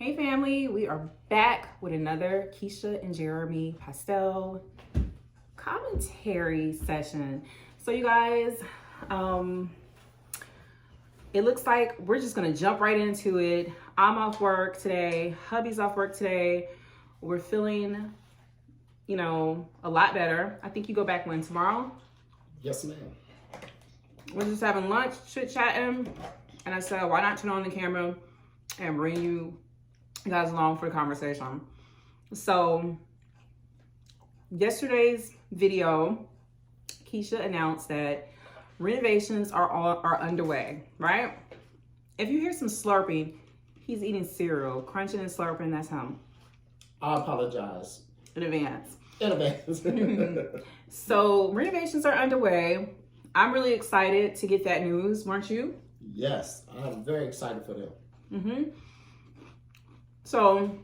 Hey family, we are back with another Keesha and Jeremy Postell commentary session. So you guys, it looks like we're just gonna jump right into it. I'm off work today, hubby's off work today. We're feeling, a lot better. I think you go back when, tomorrow? Yes, ma'am. We're just having lunch, chit-chatting, and I said, why not turn on the camera and bring you guys along for the conversation. So yesterday's video, Keesha announced that renovations are underway, right? If you hear some slurping, he's eating cereal, crunching and slurping. That's him. I apologize In advance. in advance. So renovations are underway. I'm really excited to get that news, weren't you? Yes, I'm very excited for them. Mm-hmm. So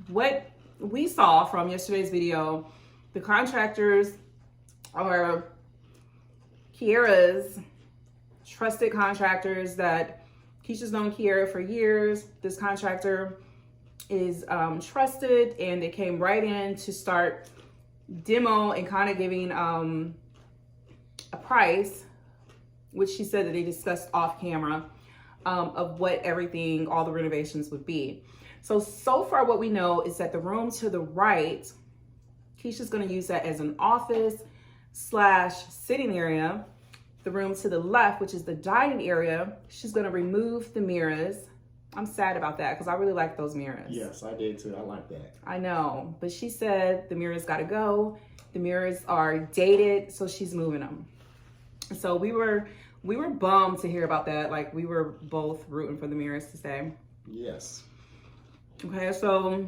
what we saw from yesterday's video, the contractors are Kiera's trusted contractors that Keisha's known Kiera for years. This contractor is trusted, and they came right in to start demo and kind of giving a price, which she said that they discussed off camera, of what everything, all the renovations would be. So far what we know is that the room to the right, Keisha's gonna use that as an office / sitting area. The room to the left, which is the dining area, she's gonna remove the mirrors. I'm sad about that because I really like those mirrors. Yes, I did too. I like that. I know, but she said the mirrors gotta go. The mirrors are dated, so she's moving them. So we were bummed to hear about that. Like, we were both rooting for the mirrors to stay. Yes. Okay, so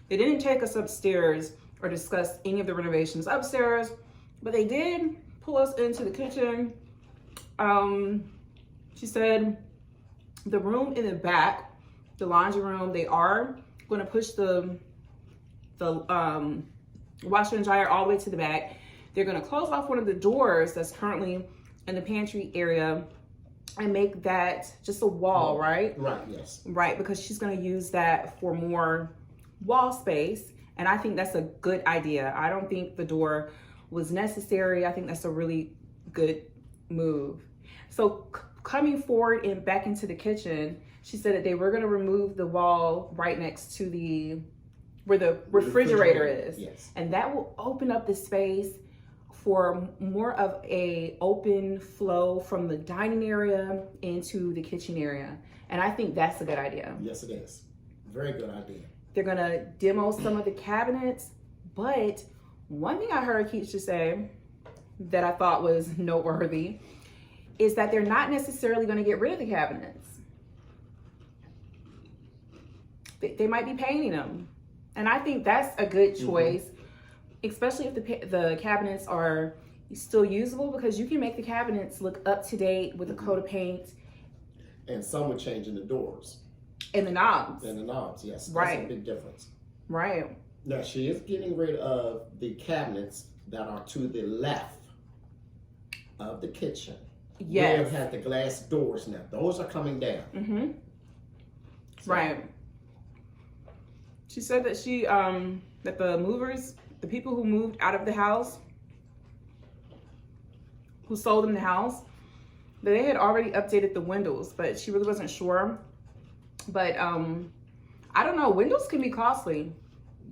they didn't take us upstairs or discuss any of the renovations upstairs, but they did pull us into the kitchen. She said the room in the back, the laundry room, they are going to push the washer and dryer all the way to the back. They're going to close off one of the doors that's currently in the pantry area and make that just a wall, right? Right, yes. Right, because she's going to use that for more wall space. And I think that's a good idea. I don't think the door was necessary. I think that's a really good move. So coming forward and back into the kitchen, she said that they were going to remove the wall right next to where the refrigerator is. Yes. And that will open up the space for more of a open flow from the dining area into the kitchen area. And I think that's a good idea. Yes, it is. Very good idea. They're gonna demo some of the cabinets, but one thing I heard Keisha say that I thought was noteworthy is that they're not necessarily gonna get rid of the cabinets. They might be painting them. And I think that's a good choice. Especially if the cabinets are still usable, because you can make the cabinets look up to date with a coat of paint. And some were changing the doors. And the knobs. And the knobs, yes. Right. That's a big difference. Right. Now, she is getting rid of the cabinets that are to the left of the kitchen. Yes. Where it had the glass doors now. Those are coming down. Mm-hmm. So. Right. She said that that the people who moved out of the house, who sold them the house, that they had already updated the windows, but she really wasn't sure. But I don't know, windows can be costly.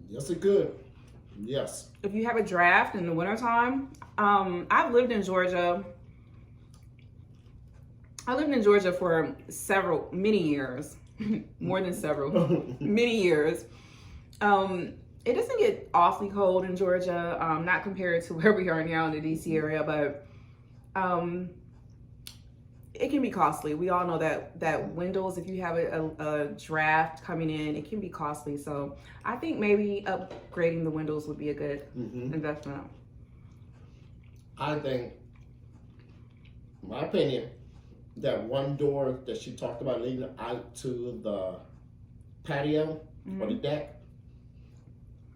Yes, it could. Yes. If you have a draft in the wintertime, I've lived in Georgia. I lived in Georgia for many years, more than several, many years. It doesn't get awfully cold in Georgia, not compared to where we are now in the DC area, but it can be costly. We all know that windows, if you have a draft coming in, it can be costly. So I think maybe upgrading the windows would be a good investment. I think, my opinion, that one door that she talked about leading out to the patio or the deck,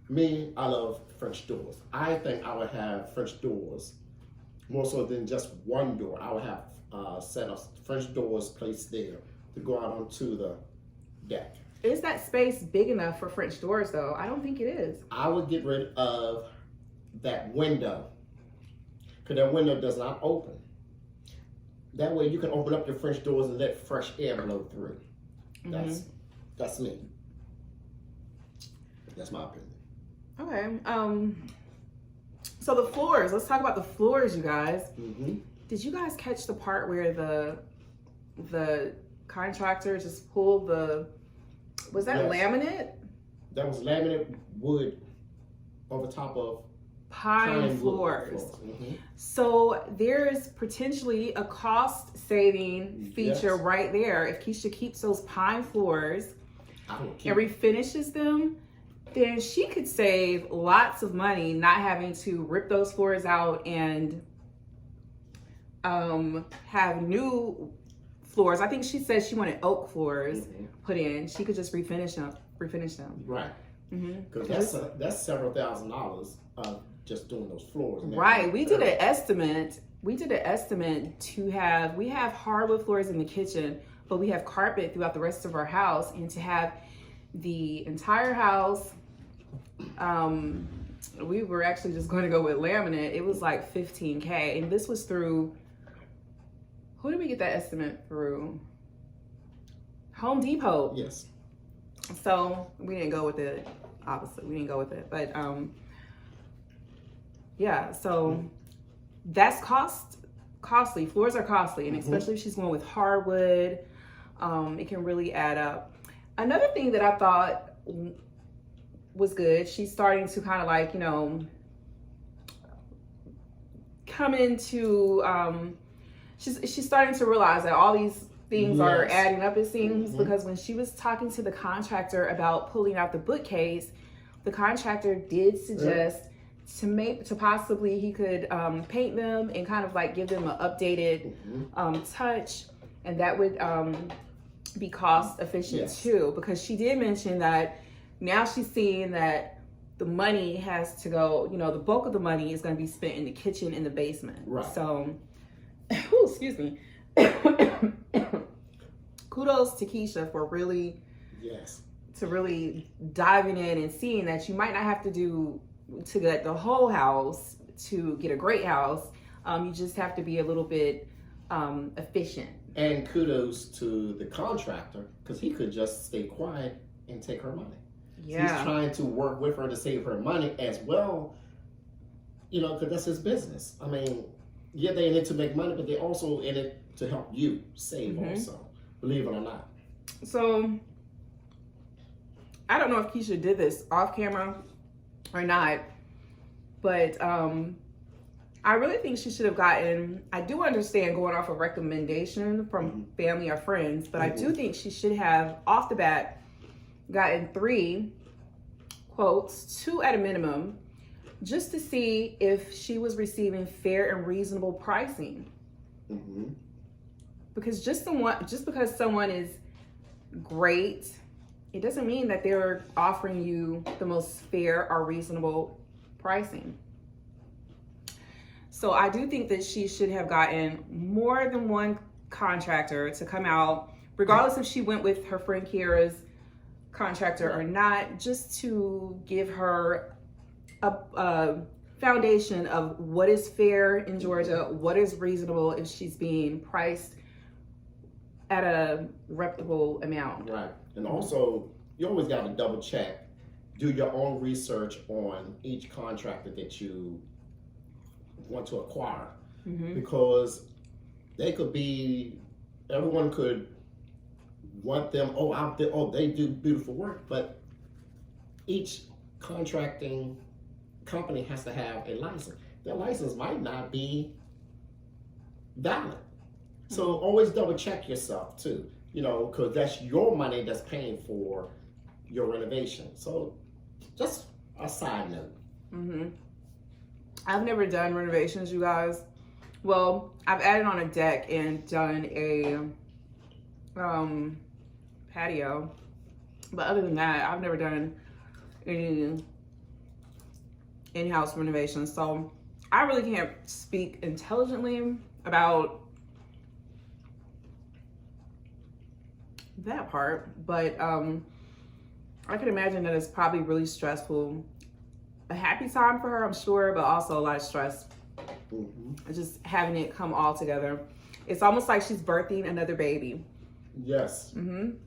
me, I love French doors. I think I would have French doors more so than just one door. I would have a set of French doors placed there to go out onto the deck. Is that space big enough for French doors though? I don't think it is. I would get rid of that window, because that window does not open. That way you can open up your French doors and let fresh air blow through. That's me. That's my opinion. Okay. So the floors. Let's talk about the floors, you guys. Did you guys catch the part where the contractor just pulled the? Was that laminate? That was laminate wood over top of pine floors. So there's potentially a cost saving feature right there. If Keesha keeps those pine floors and refinishes them, then she could save lots of money not having to rip those floors out and have new floors. I think she said she wanted oak floors put in. She could just refinish them. Right. Because that's several $1,000s just doing those floors. Right. We did an estimate. To have, we have hardwood floors in the kitchen, but we have carpet throughout the rest of our house, and to have the entire house, we were actually just going to go with laminate. It was like $15K, and this was through, who did we get that estimate through? Home Depot. Yes. So we didn't go with it. Obviously, we didn't go with it, but yeah. So that's costly. Floors are costly, and especially if she's going with hardwood, it can really add up. Another thing that I thought was good, she's starting to kind of like, come into, she's starting to realize that all these things are adding up, it seems, because when she was talking to the contractor about pulling out the bookcase, the contractor did suggest to possibly he could paint them and kind of like give them an updated touch, and that would be cost efficient too, because she did mention that now she's seeing that the money has to go, the bulk of the money is going to be spent in the kitchen and the basement. Right. So, excuse me. Kudos to Keesha for really diving in and seeing that you might not have to do to get the whole house to get a great house. You just have to be a little bit efficient. And kudos to the contractor, because he could just stay quiet and take her money. Yeah. He's trying to work with her to save her money as well, because that's his business. I mean, yeah, they're in it to make money, but they're also in it to help you save also, believe it or not. So, I don't know if Keesha did this off camera or not, but I really think she should have gotten, I do understand going off a recommendation from family or friends, but I do think she should have, off the bat, gotten 3 quotes, 2 at a minimum, just to see if she was receiving fair and reasonable pricing. Because just because someone is great, it doesn't mean that they're offering you the most fair or reasonable pricing. So I do think that she should have gotten more than one contractor to come out, regardless if she went with her friend Kiara's contractor or not, just to give her a foundation of what is fair in Georgia, what is reasonable if she's being priced at a reputable amount. Right. And also, you always got to double check, do your own research on each contractor that you want to acquire, because they could be, everyone could want them, they do beautiful work, but each contracting company has to have a license. Their license might not be valid. So always double check yourself too, because that's your money that's paying for your renovation. So just a side note. I've never done renovations, you guys. Well, I've added on a deck and done a patio, but other than that, I've never done any in-house renovations. So I really can't speak intelligently about that part, but I can imagine that it's probably really stressful. A happy time for her, I'm sure, but also a lot of stress. Just having it come all together. It's almost like she's birthing another baby. Yes. And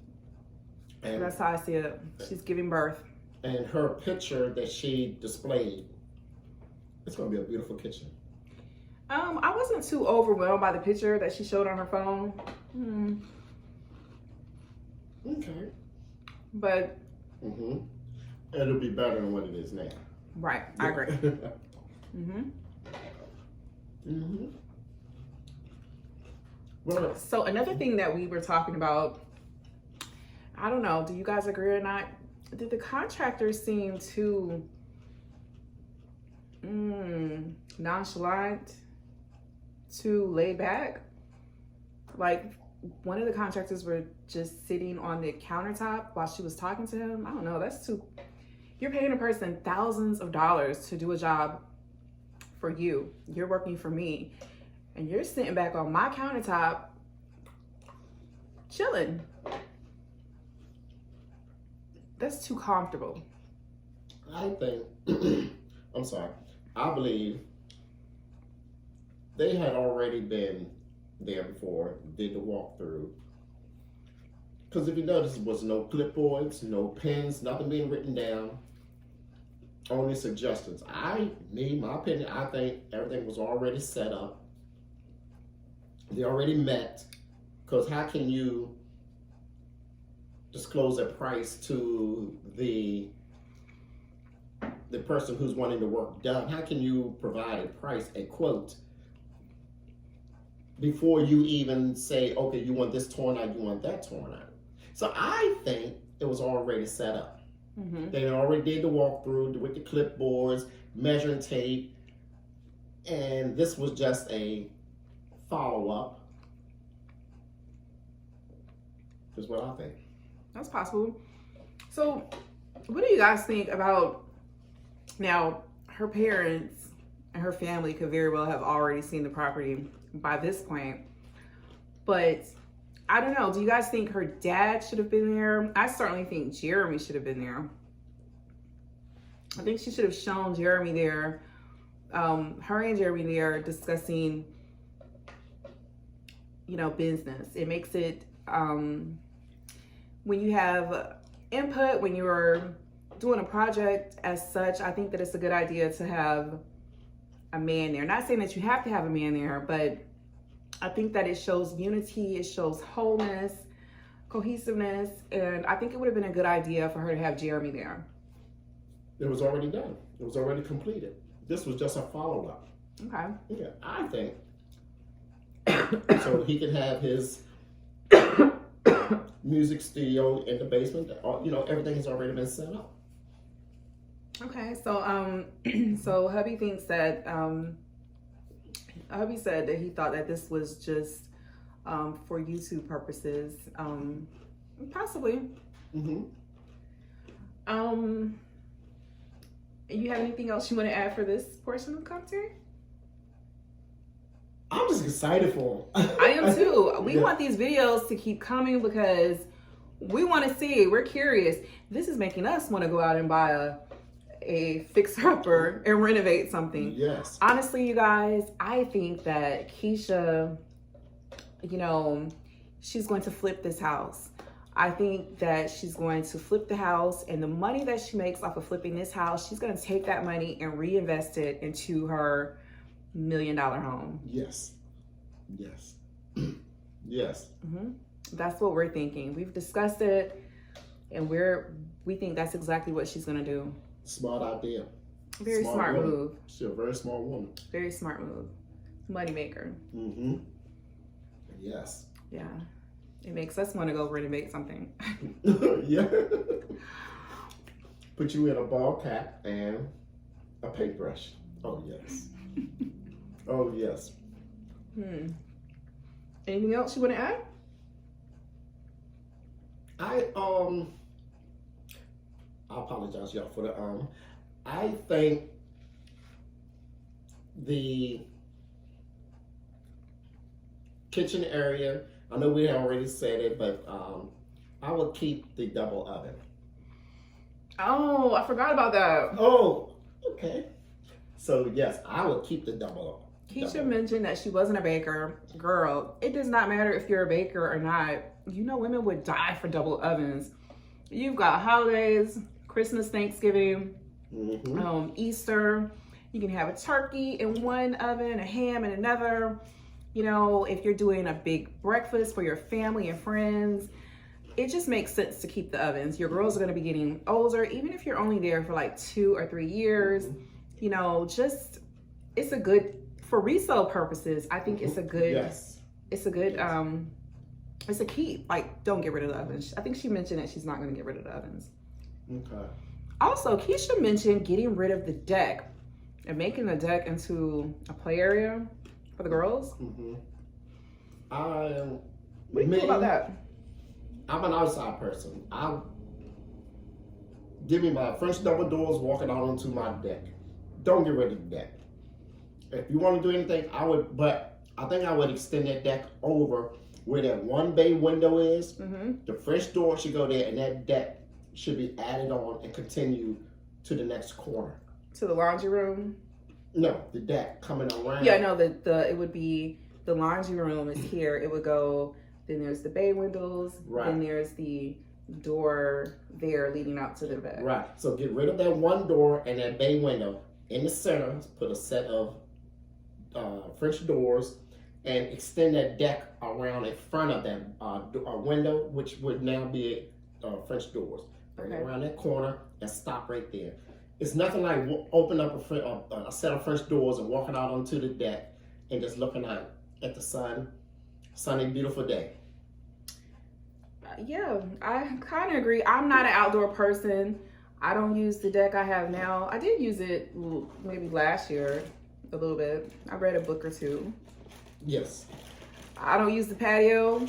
that's how I see it. She's giving birth. And her picture that she displayed, it's gonna be a beautiful kitchen. I wasn't too overwhelmed by the picture that she showed on her phone. Okay. But it'll be better than what it is now. Right, I agree. Well, so another thing that we were talking about, I don't know, do you guys agree or not? Did the contractors seem too nonchalant, too laid back? Like, one of the contractors were just sitting on the countertop while she was talking to him. I don't know, that's too... You're paying a person thousands of dollars to do a job for you. You're working for me. And you're sitting back on my countertop, chilling. That's too comfortable. I think, I'm sorry, I believe they had already been there before, did the walkthrough. Because if you notice, there was no clipboards, no pens, nothing being written down, only suggestions. My opinion, I think everything was already set up. They already met. Because how can you disclose a price to the person who's wanting the work done? How can you provide a price, a quote, before you even say, okay, you want this torn out, you want that torn out? So I think it was already set up. They already did the walkthrough with the clipboards, measuring tape, and this was just a follow-up. Is what I think. That's possible. So what do you guys think about, now her parents and her family could very well have already seen the property by this point, but I don't know, do you guys think her dad should have been there? I certainly think Jeremy should have been there. I think she should have shown Jeremy there, her and Jeremy there discussing, business. It makes it, when you have input, when you're doing a project as such, I think that it's a good idea to have a man there. Not saying that you have to have a man there, but I think that it shows unity, it shows wholeness, cohesiveness, and I think it would have been a good idea for her to have Jeremy there. It was already done. It was already completed. This was just a follow-up. Okay. Yeah, I think. So he can have his music studio in the basement. Everything has already been set up. Okay, so so hubby thinks that hubby said that he thought that this was just for YouTube purposes. Possibly. You have anything else you want to add for this portion of the commentary? I'm just excited for him. I am too. We want these videos to keep coming because we want to see. We're curious. This is making us want to go out and buy a fixer-upper and renovate something. Yes. Honestly, you guys, I think that Keesha, she's going to flip this house. I think that she's going to flip the house, and the money that she makes off of flipping this house, she's going to take that money and reinvest it into her $1 million home. Yes. Yes. Yes. That's what we're thinking. We've discussed it, and we think that's exactly what she's going to do. Smart idea. Very smart move. She's a very smart woman. Very smart move. Money maker. Yes. Yeah. It makes us want to go renovate something. Yeah. Put you in a ball cap and a paintbrush. Oh, yes. Oh, yes. Anything else you want to add? I apologize, y'all, for the I think the kitchen area, I know we already said it, but I would keep the double oven. Oh, I forgot about that. Oh, okay. So yes, I would keep the double oven. Keesha mentioned that she wasn't a baker. Girl, it does not matter if you're a baker or not. You know, women would die for double ovens. You've got holidays, Christmas, Thanksgiving, Easter. You can have a turkey in one oven, a ham in another. You know, if you're doing a big breakfast for your family and friends, it just makes sense to keep the ovens. Your girls are going to be getting older, even if you're only there for like 2 or 3 years. You know, just, it's a good, for resale purposes, I think it's a good, it's a good, it's a keep. Like, don't get rid of the ovens. I think she mentioned that she's not going to get rid of the ovens. Okay. Also, Keesha mentioned getting rid of the deck and making the deck into a play area for the girls. What do you think about that? I'm an outside person. Give me my French double doors walking out onto my deck. Don't get rid of the deck. If you want to do anything, I would, but I think I would extend that deck over where that one bay window is. The French door should go there, and that deck should be added on and continue to the next corner. To the laundry room? No, the deck coming around. Yeah, no, it would be, the laundry room is here. It would go, then there's the bay windows, then there's the door there leading out to the bed. Right, so get rid of that one door and that bay window. In the center, put a set of French doors and extend that deck around in front of that window, which would now be French doors. Bring it around that corner and stop right there. It's nothing like open up a set of French doors and walking out onto the deck and just looking out at the sunny, beautiful day. Yeah, I kind of agree. I'm not an outdoor person. I don't use the deck I have now. I did use it maybe last year a little bit. I read a book or two. Yes. I don't use the patio,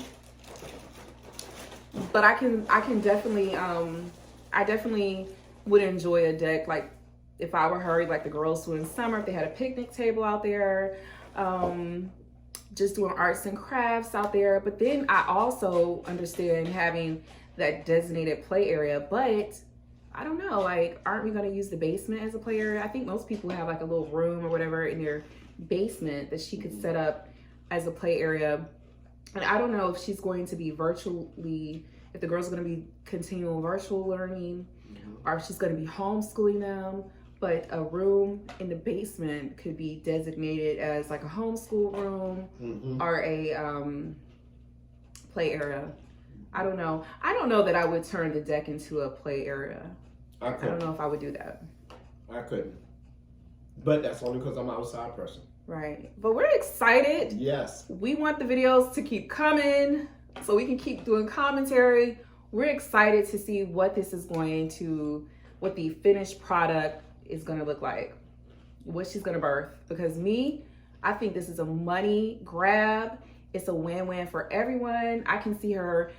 but I can definitely I definitely would enjoy a deck, like if I were her, like the girls do in summer, if they had a picnic table out there, just doing arts and crafts out there. But then I also understand having that designated play area, but I don't know, like, aren't we going to use the basement as a play area? I think most people have like a little room or whatever in their basement that she could set up as a play area. And I don't know if she's going to be virtually, if the girls are going to be continual virtual learning, or if she's going to be homeschooling them. But a room in the basement could be designated as like a homeschool room or a play area. I don't know. I don't know that I would turn the deck into a play area. I don't know if I would do that. I couldn't. But that's only because I'm an outside person. Right. But we're excited. Yes. We want the videos to keep coming so we can keep doing commentary. We're excited to see what this is going to, what the finished product is going to look like, what she's going to birth. Because I think this is a money grab. It's a win-win for everyone. I can see her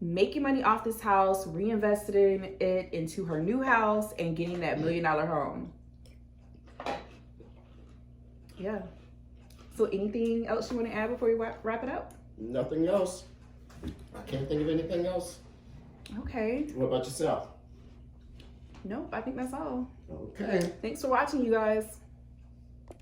making money off this house, reinvesting it into her new house, and getting that $1 million home. Yeah. So anything else you want to add before we wrap it up? Nothing else. I can't think of anything else. Okay. What about yourself? Nope, I think that's all. Okay. Thanks for watching, you guys.